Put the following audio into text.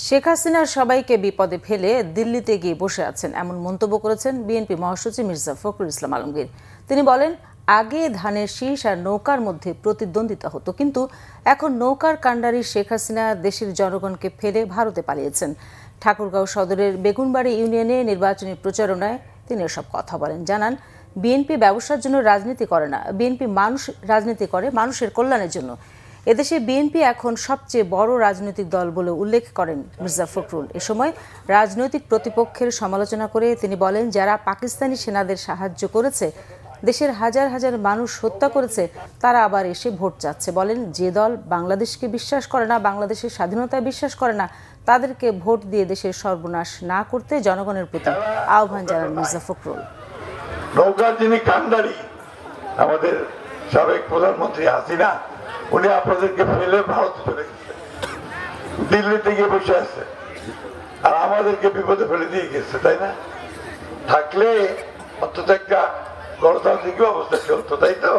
শেখ হাসিনার সবাইকে বিপদে ফেলে দিল্লিতে গিয়ে বসে আছেন, এমন মন্তব্য করেছেন বিএনপি মহাসচিব মির্জা ফখরুল ইসলাম আলমগীর। তিনি বলেন, আগে ধানের শীষ আর নৌকার মধ্যে প্রতিদ্বন্দ্বিতা হতো, কিন্তু এখন নৌকার কাণ্ডারি শেখ হাসিনা দেশের জনগণকে ফেলে ভারতে পালিয়েছেন। ঠাকুরগাঁও সদরের বেগুনবাড়ি ইউনিয়নে নির্বাচনী প্রচারণায় তিনি এসব কথা বলেন। জানান, বিএনপি ব্যবসার জন্য রাজনীতি করে না, বিএনপি রাজনীতি করে মানুষের কল্যাণের জন্য। এদেশে বিএনপি এখন সবচেয়ে বড় রাজনৈতিক দল বলে উল্লেখ করেন মির্জা ফখরুল। এ সময় রাজনৈতিক প্রতিপক্ষের সমালোচনা করে তিনি বলেন, যারা পাকিস্তানি সেনাদের সাহায্য করেছে, দেশের হাজার হাজার মানুষ হত্যা করেছে, তারা আবার এসে ভোট চাচ্ছে। বলেন, যে দল বাংলাদেশকে বিশ্বাস করে না, বাংলাদেশের স্বাধীনতায় বিশ্বাস করে না, তাদেরকে ভোট দিয়ে দেশের সর্বনাশ না করতে জনগণের প্রতি আহ্বান জানান মির্জা ফখরুল। নৌকার যিনি কান্ডারি, আমাদের সাবেক প্রধানমন্ত্রী হাসিনা, উনি আপনাদেরকে ফেলে ভারত চলে গেছে, দিল্লিতে গিয়ে বসে আছে, আর আমাদেরকে বিপদে ফেলে দিয়ে গেছে, তাই না? থাকলে অন্তত একটা গণতান্ত্রিক অবস্থা চলতো, তাই তো?